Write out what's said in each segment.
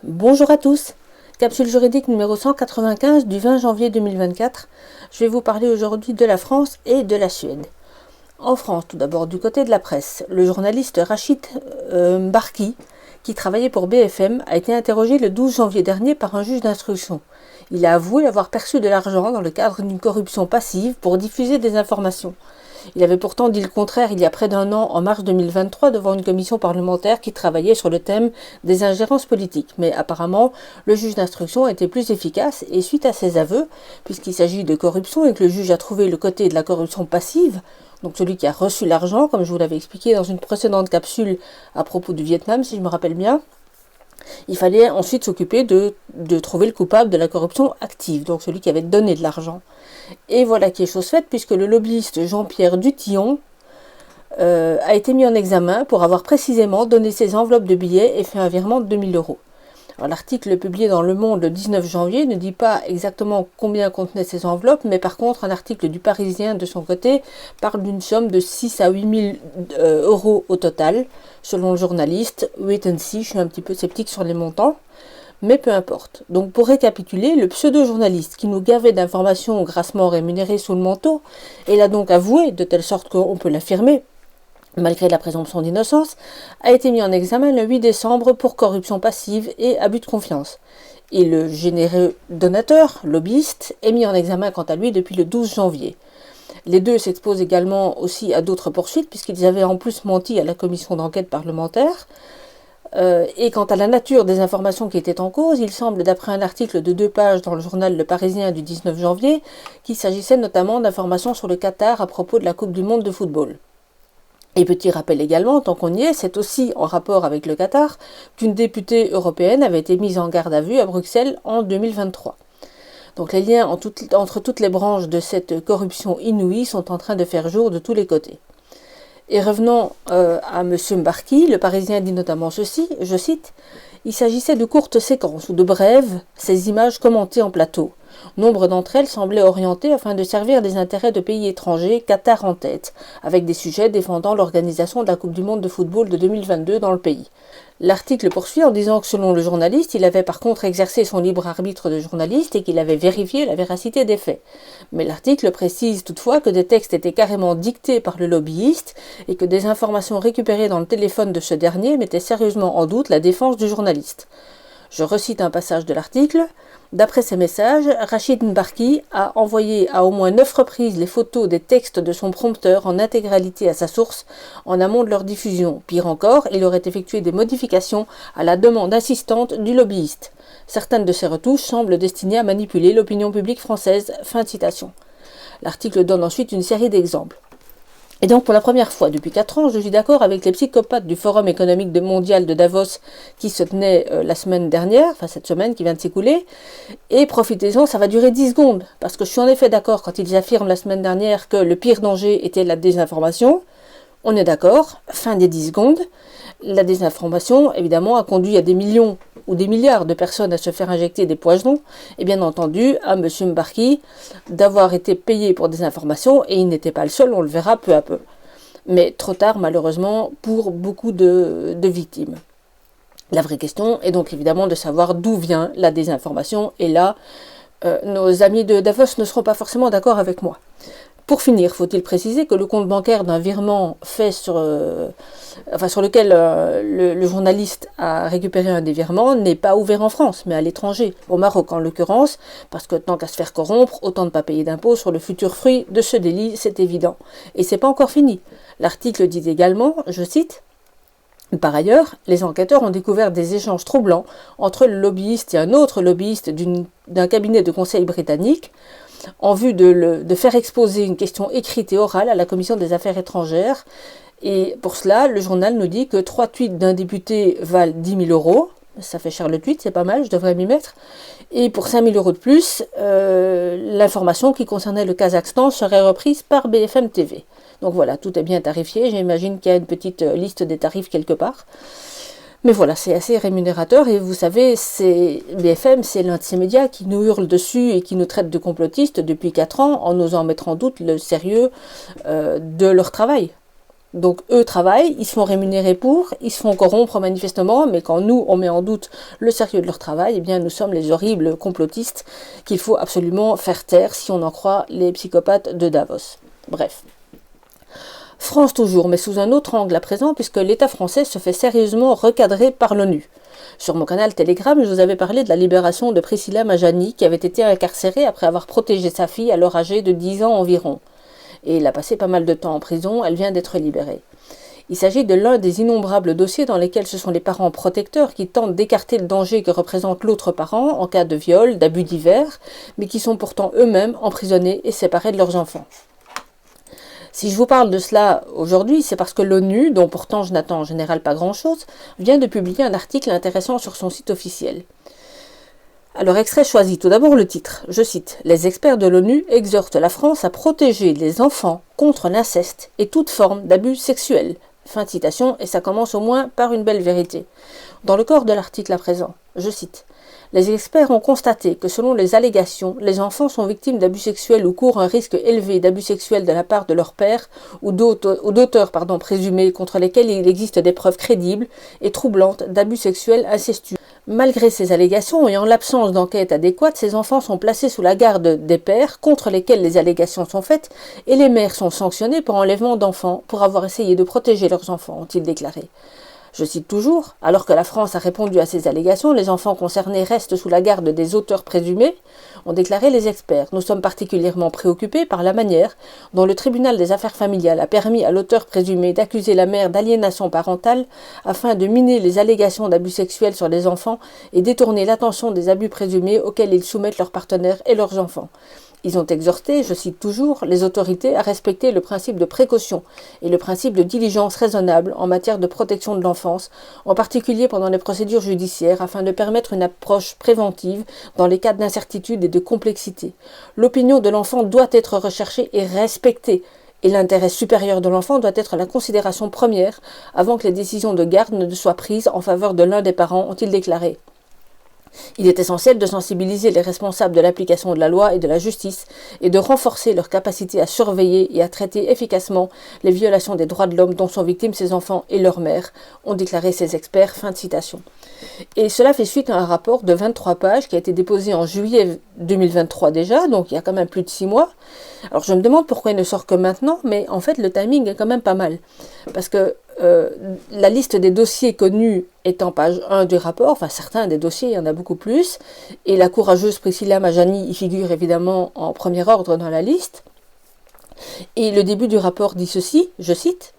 Bonjour à tous, capsule juridique numéro 195 du 20 janvier 2024. Je vais vous parler aujourd'hui de la France et de la Suède. En France, tout d'abord du côté de la presse, le journaliste Rachid Mbarki, qui travaillait pour BFM, a été interrogé le 12 janvier dernier par un juge d'instruction. Il a avoué avoir perçu de l'argent dans le cadre d'une corruption passive pour diffuser des informations. Il avait pourtant dit le contraire il y a près d'un an, en mars 2023, devant une commission parlementaire qui travaillait sur le thème des ingérences politiques. Mais apparemment, le juge d'instruction a été plus efficace et suite à ses aveux, puisqu'il s'agit de corruption et que le juge a trouvé le côté de la corruption passive, donc celui qui a reçu l'argent, comme je vous l'avais expliqué dans une précédente capsule à propos du Vietnam, si je me rappelle bien, il fallait ensuite s'occuper de trouver le coupable de la corruption active, donc celui qui avait donné de l'argent. Et voilà qui est chose faite, puisque le lobbyiste Jean-Pierre Dutillon a été mis en examen pour avoir précisément donné ses enveloppes de billets et fait un virement de 2000 euros. Alors, l'article publié dans Le Monde le 19 janvier ne dit pas exactement combien contenaient ces enveloppes, mais par contre un article du Parisien de son côté parle d'une somme de 6 à 8 000 euros au total, selon le journaliste. Wait and see, je suis un petit peu sceptique sur les montants, mais peu importe. Donc pour récapituler, le pseudo-journaliste qui nous gavait d'informations grassement rémunérées sous le manteau, et l'a donc avoué, de telle sorte qu'on peut l'affirmer, malgré la présomption d'innocence, a été mis en examen le 8 décembre pour corruption passive et abus de confiance. Et le généreux donateur, lobbyiste, est mis en examen quant à lui depuis le 12 janvier. Les deux s'exposent également aussi à d'autres poursuites, puisqu'ils avaient en plus menti à la commission d'enquête parlementaire. Et quant à la nature des informations qui étaient en cause, il semble, d'après un article de 2 pages dans le journal Le Parisien du 19 janvier, qu'il s'agissait notamment d'informations sur le Qatar à propos de la Coupe du Monde de football. Et petit rappel également, tant qu'on y est, c'est aussi en rapport avec le Qatar qu'une députée européenne avait été mise en garde à vue à Bruxelles en 2023. Donc les liens entre toutes les branches de cette corruption inouïe sont en train de faire jour de tous les côtés. Et revenons à M. Mbarki, le Parisien dit notamment ceci, je cite, « Il s'agissait de courtes séquences ou de brèves, ces images commentées en plateau. Nombre d'entre elles semblaient orientées afin de servir des intérêts de pays étrangers, Qatar en tête, avec des sujets défendant l'organisation de la Coupe du Monde de football de 2022 dans le pays. » L'article poursuit en disant que selon le journaliste, il avait par contre exercé son libre arbitre de journaliste et qu'il avait vérifié la véracité des faits. Mais l'article précise toutefois que des textes étaient carrément dictés par le lobbyiste et que des informations récupérées dans le téléphone de ce dernier mettaient sérieusement en doute la défense du journaliste. Je recite un passage de l'article. D'après ces messages, Rachid Mbarki a envoyé à au moins 9 reprises les photos des textes de son prompteur en intégralité à sa source en amont de leur diffusion. Pire encore, il aurait effectué des modifications à la demande insistante du lobbyiste. Certaines de ces retouches semblent destinées à manipuler l'opinion publique française. Fin de citation. L'article donne ensuite une série d'exemples. Et donc pour la première fois depuis 4 ans, je suis d'accord avec les psychopathes du Forum économique mondial de Davos qui se tenait la semaine dernière, enfin cette semaine qui vient de s'écouler, et profitez-en, ça va durer 10 secondes, parce que je suis en effet d'accord quand ils affirment la semaine dernière que le pire danger était la désinformation. On est d'accord, fin des 10 secondes. La désinformation, évidemment, a conduit à des millions ou des milliards de personnes à se faire injecter des poisons, et bien entendu à M. Mbarki d'avoir été payé pour des informations, et il n'était pas le seul, on le verra peu à peu. Mais trop tard, malheureusement, pour beaucoup de victimes. La vraie question est donc évidemment de savoir d'où vient la désinformation, et là, nos amis de Davos ne seront pas forcément d'accord avec moi. Pour finir, faut-il préciser que le compte bancaire d'un virement fait sur lequel le journaliste a récupéré un des virements n'est pas ouvert en France, mais à l'étranger, au Maroc en l'occurrence, parce que tant qu'à se faire corrompre, autant ne pas payer d'impôts sur le futur fruit de ce délit, c'est évident. Et c'est pas encore fini. L'article dit également, je cite, « Par ailleurs, les enquêteurs ont découvert des échanges troublants entre le lobbyiste et un autre lobbyiste d'un cabinet de conseil britannique, en vue de faire exposer une question écrite et orale à la Commission des Affaires étrangères. Et pour cela, le journal nous dit que 3 tweets d'un député valent 10 000 euros. Ça fait cher le tweet, c'est pas mal, je devrais m'y mettre. Et pour 5 000 euros de plus, l'information qui concernait le Kazakhstan serait reprise par BFM TV. Donc voilà, tout est bien tarifié. J'imagine qu'il y a une petite liste des tarifs quelque part. Mais voilà, c'est assez rémunérateur et vous savez, BFM, c'est l'un de ces médias qui nous hurle dessus et qui nous traite de complotistes depuis 4 ans en osant mettre en doute le sérieux de leur travail. Donc eux travaillent, ils se font rémunérer pour, ils se font corrompre manifestement, mais quand nous, on met en doute le sérieux de leur travail, eh bien nous sommes les horribles complotistes qu'il faut absolument faire taire si on en croit les psychopathes de Davos. Bref. France toujours, mais sous un autre angle à présent, puisque l'État français se fait sérieusement recadrer par l'ONU. Sur mon canal Telegram, je vous avais parlé de la libération de Priscilla Majani, qui avait été incarcérée après avoir protégé sa fille alors âgée de 10 ans environ. Et elle a passé pas mal de temps en prison, elle vient d'être libérée. Il s'agit de l'un des innombrables dossiers dans lesquels ce sont les parents protecteurs qui tentent d'écarter le danger que représente l'autre parent en cas de viol, d'abus divers, mais qui sont pourtant eux-mêmes emprisonnés et séparés de leurs enfants. Si je vous parle de cela aujourd'hui, c'est parce que l'ONU, dont pourtant je n'attends en général pas grand-chose, vient de publier un article intéressant sur son site officiel. Alors, extrait choisi, tout d'abord le titre, je cite « Les experts de l'ONU exhortent la France à protéger les enfants contre l'inceste et toute forme d'abus sexuels. » Fin de citation, et ça commence au moins par une belle vérité. Dans le corps de l'article à présent, je cite « Les experts ont constaté que selon les allégations, les enfants sont victimes d'abus sexuels ou courent un risque élevé d'abus sexuels de la part de leur père ou d'auteurs présumés contre lesquels il existe des preuves crédibles et troublantes d'abus sexuels incestueux. Malgré ces allégations et en l'absence d'enquête adéquate, ces enfants sont placés sous la garde des pères contre lesquels les allégations sont faites et les mères sont sanctionnées pour enlèvement d'enfants pour avoir essayé de protéger leurs enfants, ont-ils déclaré. Je cite toujours, alors que la France a répondu à ces allégations, les enfants concernés restent sous la garde des auteurs présumés, ont déclaré les experts. Nous sommes particulièrement préoccupés par la manière dont le tribunal des affaires familiales a permis à l'auteur présumé d'accuser la mère d'aliénation parentale afin de miner les allégations d'abus sexuels sur les enfants et détourner l'attention des abus présumés auxquels ils soumettent leurs partenaires et leurs enfants. Ils ont exhorté, je cite toujours, les autorités à respecter le principe de précaution et le principe de diligence raisonnable en matière de protection de l'enfance, en particulier pendant les procédures judiciaires, afin de permettre une approche préventive dans les cas d'incertitude et de complexité. L'opinion de l'enfant doit être recherchée et respectée, et l'intérêt supérieur de l'enfant doit être la considération première avant que les décisions de garde ne soient prises en faveur de l'un des parents, ont-ils déclaré. Il est essentiel de sensibiliser les responsables de l'application de la loi et de la justice et de renforcer leur capacité à surveiller et à traiter efficacement les violations des droits de l'homme dont sont victimes ces enfants et leurs mères, ont déclaré ces experts. Fin de citation. Et cela fait suite à un rapport de 23 pages qui a été déposé en juillet 2023 déjà, donc il y a quand même plus de 6 mois. Alors je me demande pourquoi il ne sort que maintenant, mais en fait le timing est quand même pas mal. Parce que la liste des dossiers connus est en page 1 du rapport, enfin certains des dossiers, il y en a beaucoup plus, et la courageuse Priscilla Majani y figure évidemment en premier ordre dans la liste. Et le début du rapport dit ceci, je cite,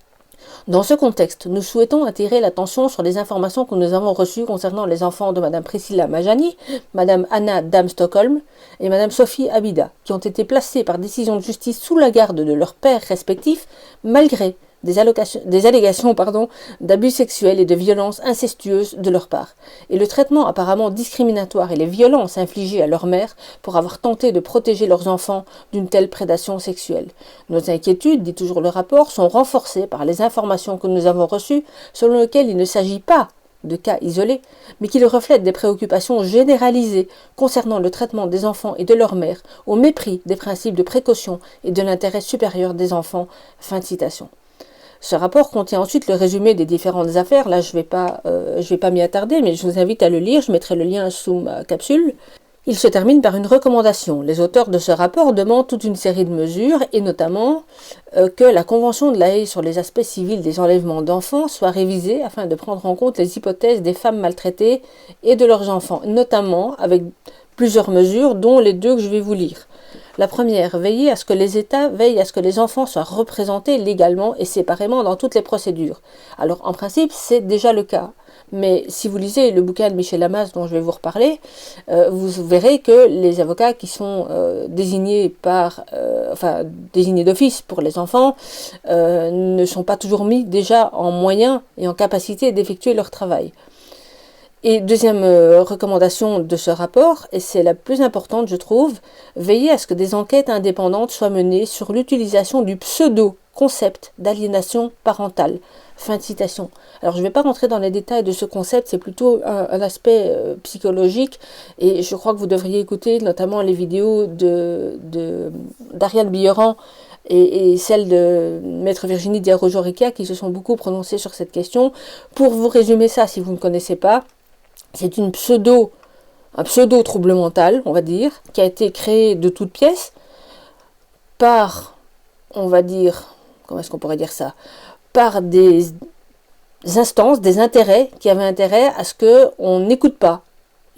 « Dans ce contexte, nous souhaitons attirer l'attention sur les informations que nous avons reçues concernant les enfants de Madame Priscilla Majani, Madame Anna Dam-Stockholm et Madame Sophie Abida, qui ont été placés par décision de justice sous la garde de leurs pères respectifs, malgré des allégations d'abus sexuels et de violences incestueuses de leur part, et le traitement apparemment discriminatoire et les violences infligées à leur mère pour avoir tenté de protéger leurs enfants d'une telle prédation sexuelle. Nos inquiétudes, dit toujours le rapport, sont renforcées par les informations que nous avons reçues selon lesquelles il ne s'agit pas de cas isolés, mais qui reflètent des préoccupations généralisées concernant le traitement des enfants et de leur mère, au mépris des principes de précaution et de l'intérêt supérieur des enfants. » Fin de citation. Ce rapport contient ensuite le résumé des différentes affaires. Là, je vais pas m'y attarder, mais je vous invite à le lire. Je mettrai le lien sous ma capsule. Il se termine par une recommandation. Les auteurs de ce rapport demandent toute une série de mesures, et notamment que la Convention de La Haye sur les aspects civils des enlèvements d'enfants soit révisée afin de prendre en compte les hypothèses des femmes maltraitées et de leurs enfants, notamment avec plusieurs mesures, dont les deux que je vais vous lire. La première, veiller à ce que les États veillent à ce que les enfants soient représentés légalement et séparément dans toutes les procédures. Alors, en principe, c'est déjà le cas. Mais si vous lisez le bouquin de Michel Lamas dont je vais vous reparler, vous verrez que les avocats qui sont désignés d'office pour les enfants ne sont pas toujours mis déjà en moyens et en capacité d'effectuer leur travail. Et deuxième recommandation de ce rapport, et c'est la plus importante je trouve, veiller à ce que des enquêtes indépendantes soient menées sur l'utilisation du pseudo-concept d'aliénation parentale. Fin de citation. Alors je ne vais pas rentrer dans les détails de ce concept, c'est plutôt un aspect psychologique, et je crois que vous devriez écouter notamment les vidéos d'Ariane Billeran et celle de Maître Virginie Diarra-Joriquia qui se sont beaucoup prononcées sur cette question. Pour vous résumer ça, si vous ne connaissez pas, c'est un pseudo trouble mental, on va dire, qui a été créé de toutes pièces par, on va dire, comment est-ce qu'on pourrait dire ça, par des instances, des intérêts qui avaient intérêt à ce qu'on n'écoute pas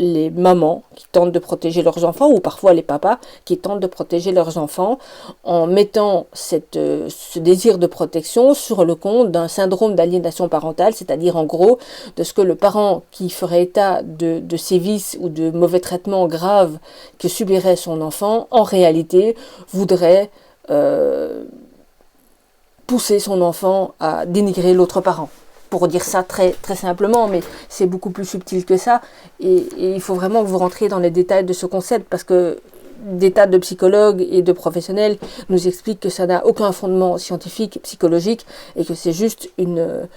les mamans qui tentent de protéger leurs enfants, ou parfois les papas qui tentent de protéger leurs enfants, en mettant ce désir de protection sur le compte d'un syndrome d'aliénation parentale, c'est-à-dire en gros de ce que le parent qui ferait état de sévices ou de mauvais traitements graves que subirait son enfant, en réalité voudrait pousser son enfant à dénigrer l'autre parent. Pour dire ça très, très simplement, mais c'est beaucoup plus subtil que ça. Et il faut vraiment que vous rentriez dans les détails de ce concept, parce que des tas de psychologues et de professionnels nous expliquent que ça n'a aucun fondement scientifique, psychologique, et que c'est juste une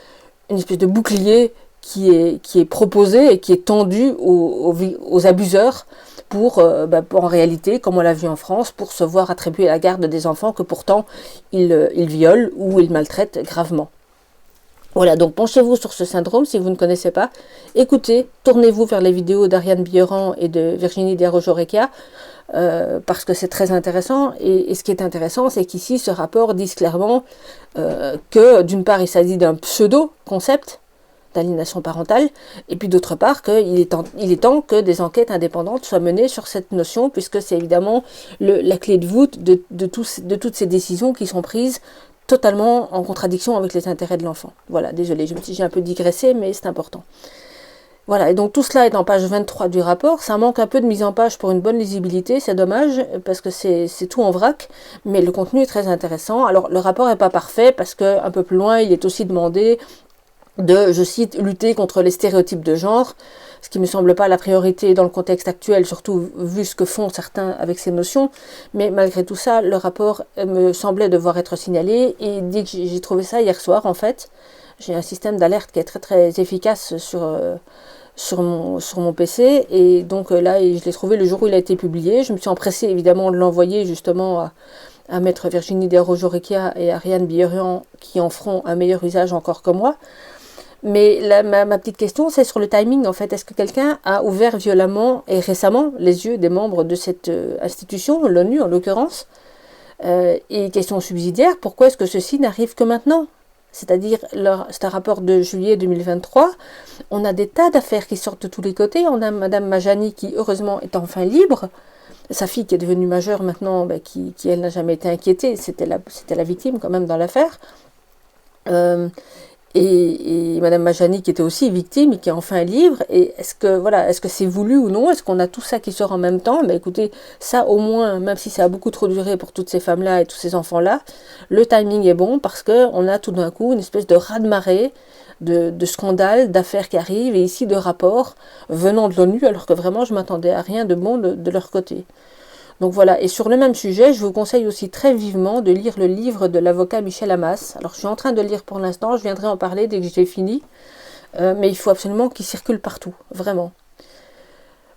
espèce de bouclier qui est proposé et qui est tendu aux abuseurs pour, en réalité, comme on l'a vu en France, pour se voir attribuer la garde des enfants que pourtant ils violent ou ils maltraitent gravement. Voilà, donc penchez-vous sur ce syndrome si vous ne connaissez pas. Écoutez, tournez-vous vers les vidéos d'Ariane Billeran et de Virginie Diarra-Joriquia parce que c'est très intéressant. Et ce qui est intéressant, c'est qu'ici, ce rapport dit clairement que d'une part, il s'agit d'un pseudo-concept d'aliénation parentale, et puis d'autre part qu'il est temps que des enquêtes indépendantes soient menées sur cette notion, puisque c'est évidemment la clé de voûte de toutes ces décisions qui sont prises totalement en contradiction avec les intérêts de l'enfant. Voilà, désolé, j'ai un peu digressé, mais c'est important. Voilà, et donc tout cela est en page 23 du rapport. Ça manque un peu de mise en page pour une bonne lisibilité, c'est dommage, parce que c'est tout en vrac, mais le contenu est très intéressant. Alors, le rapport n'est pas parfait, parce qu'un peu plus loin, il est aussi demandé de, je cite, lutter contre les stéréotypes de genre, ce qui ne me semble pas la priorité dans le contexte actuel, surtout vu ce que font certains avec ces notions, mais malgré tout ça, le rapport me semblait devoir être signalé, et dès que j'ai trouvé ça hier soir, en fait, j'ai un système d'alerte qui est très très efficace sur mon PC, et donc là, je l'ai trouvé le jour où il a été publié. Je me suis empressée évidemment de l'envoyer justement à Maître Virginie Diarra-Joriquia et Ariane Billeran, qui en feront un meilleur usage encore que moi. Mais ma petite question, c'est sur le timing, en fait. Est-ce que quelqu'un a ouvert violemment et récemment les yeux des membres de cette institution, l'ONU en l'occurrence? Et question subsidiaire, pourquoi est-ce que ceci n'arrive que maintenant? C'est-à-dire, c'est un rapport de juillet 2023, on a des tas d'affaires qui sortent de tous les côtés. On a Madame Majani qui, heureusement, est enfin libre. Sa fille qui est devenue majeure maintenant, qui elle, n'a jamais été inquiétée. C'était la victime quand même dans l'affaire. Et Madame Majani qui était aussi victime et qui est enfin libre. Et est-ce que c'est voulu ou non? Est-ce qu'on a tout ça qui sort en même temps? Écoutez, ça au moins, même si ça a beaucoup trop duré pour toutes ces femmes-là et tous ces enfants-là, le timing est bon parce qu'on a tout d'un coup une espèce de raz-de-marée de scandales, d'affaires qui arrivent, et ici de rapports venant de l'ONU, alors que vraiment je m'attendais à rien de bon de leur côté. Donc voilà, et sur le même sujet, je vous conseille aussi très vivement de lire le livre de l'avocat Michel Hammas. Alors je suis en train de le lire pour l'instant, je viendrai en parler dès que j'ai fini, mais il faut absolument qu'il circule partout, vraiment.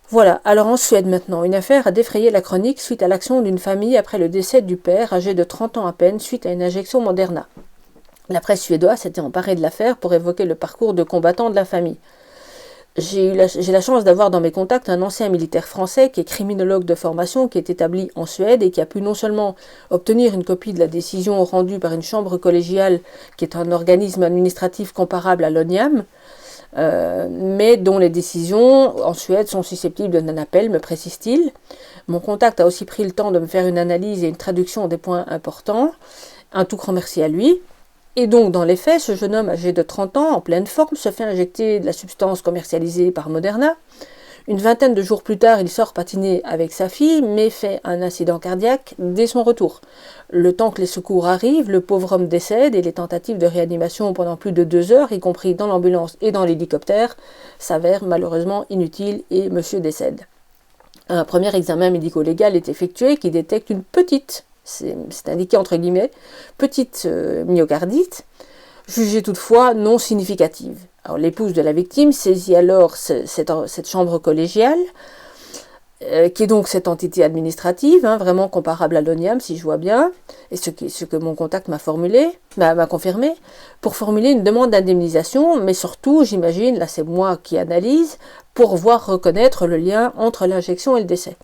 Voilà, alors en Suède maintenant, une affaire a défrayé la chronique suite à l'action d'une famille après le décès du père, âgé de 30 ans à peine, suite à une injection Moderna. La presse suédoise s'était emparée de l'affaire pour évoquer le parcours de combattant de la famille. J'ai la chance d'avoir dans mes contacts un ancien militaire français qui est criminologue de formation, qui est établi en Suède et qui a pu non seulement obtenir une copie de la décision rendue par une chambre collégiale, qui est un organisme administratif comparable à l'ONIAM, mais dont les décisions en Suède sont susceptibles d'un appel, me précise-t-il. Mon contact a aussi pris le temps de me faire une analyse et une traduction des points importants. Un tout grand merci à lui. Et donc, dans les faits, ce jeune homme âgé de 30 ans, en pleine forme, se fait injecter de la substance commercialisée par Moderna. Une vingtaine de jours plus tard, il sort patiner avec sa fille, mais fait un incident cardiaque dès son retour. Le temps que les secours arrivent, le pauvre homme décède et les tentatives de réanimation pendant plus de 2 heures, y compris dans l'ambulance et dans l'hélicoptère, s'avèrent malheureusement inutiles et monsieur décède. Un premier examen médico-légal est effectué qui détecte une petite, c'est indiqué entre guillemets, petite myocardite, jugée toutefois non significative. Alors l'épouse de la victime saisit alors cette chambre collégiale qui est donc cette entité administrative, hein, vraiment comparable à l'ONIAM, si je vois bien, et ce que mon contact m'a confirmé, pour formuler une demande d'indemnisation, mais surtout, j'imagine, là c'est moi qui analyse, pour voir reconnaître le lien entre l'injection et le décès.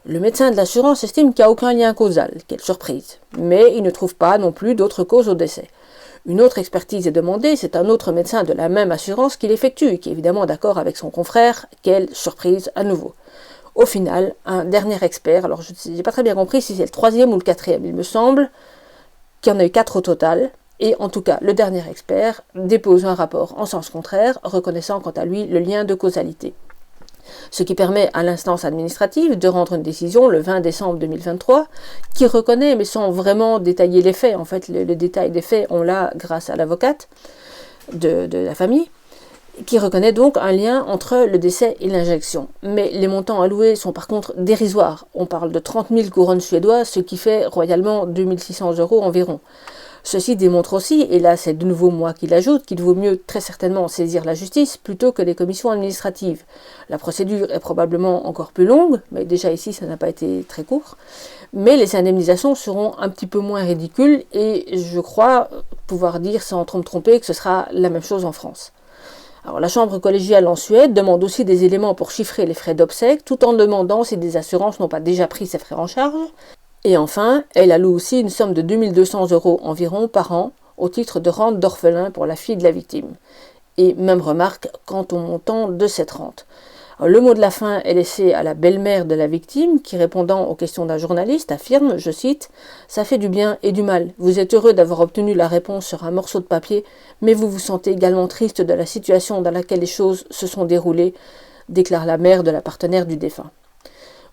Le médecin de l'assurance estime qu'il n'y a aucun lien causal, quelle surprise, mais il ne trouve pas non plus d'autres causes au décès. Une autre expertise est demandée, c'est un autre médecin de la même assurance qui l'effectue, qui est évidemment d'accord avec son confrère, quelle surprise à nouveau. Au final, un dernier expert, alors je n'ai pas très bien compris si c'est le troisième ou le quatrième, il me semble qu'il y en a eu 4 au total, et en tout cas le dernier expert dépose un rapport en sens contraire, reconnaissant quant à lui le lien de causalité. Ce qui permet à l'instance administrative de rendre une décision le 20 décembre 2023 qui reconnaît, mais sans vraiment détailler les faits, en fait le détail des faits on l'a grâce à l'avocate de la famille, qui reconnaît donc un lien entre le décès et l'injection. Mais les montants alloués sont par contre dérisoires. On parle de 30 000 couronnes suédoises, ce qui fait royalement 2 600 € environ. Ceci démontre aussi, et là c'est de nouveau moi qui l'ajoute, qu'il vaut mieux très certainement saisir la justice plutôt que les commissions administratives. La procédure est probablement encore plus longue, mais déjà ici ça n'a pas été très court, mais les indemnisations seront un petit peu moins ridicules et je crois pouvoir dire sans trop me tromper que ce sera la même chose en France. Alors, la chambre collégiale en Suède demande aussi des éléments pour chiffrer les frais d'obsèques, tout en demandant si des assurances n'ont pas déjà pris ces frais en charge. Et enfin, elle alloue aussi une somme de 2 200 € environ par an au titre de rente d'orphelin pour la fille de la victime. Et même remarque quant au montant de cette rente. Alors, le mot de la fin est laissé à la belle-mère de la victime qui, répondant aux questions d'un journaliste, affirme, je cite, « Ça fait du bien et du mal. Vous êtes heureux d'avoir obtenu la réponse sur un morceau de papier, mais vous vous sentez également triste de la situation dans laquelle les choses se sont déroulées, déclare la mère de la partenaire du défunt. »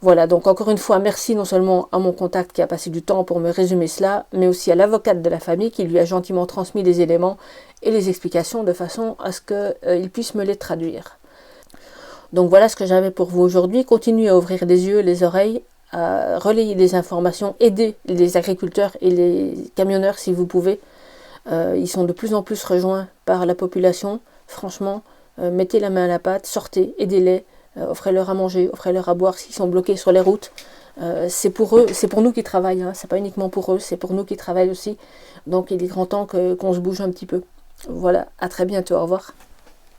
Voilà, donc encore une fois, merci non seulement à mon contact qui a passé du temps pour me résumer cela, mais aussi à l'avocate de la famille qui lui a gentiment transmis les éléments et les explications de façon à ce qu'il puisse me les traduire. Donc voilà ce que j'avais pour vous aujourd'hui. Continuez à ouvrir les yeux, les oreilles, à relayer les informations, aider les agriculteurs et les camionneurs si vous pouvez. Ils sont de plus en plus rejoints par la population. Franchement, mettez la main à la pâte, sortez, aidez-les, offrez-leur à manger, offrez-leur à boire s'ils sont bloqués sur les routes. C'est pour eux, c'est pour nous qui travaillent, hein. C'est pas uniquement pour eux, c'est pour nous qui travaillent aussi. Donc il est grand temps qu'on se bouge un petit peu. Voilà, à très bientôt, au revoir.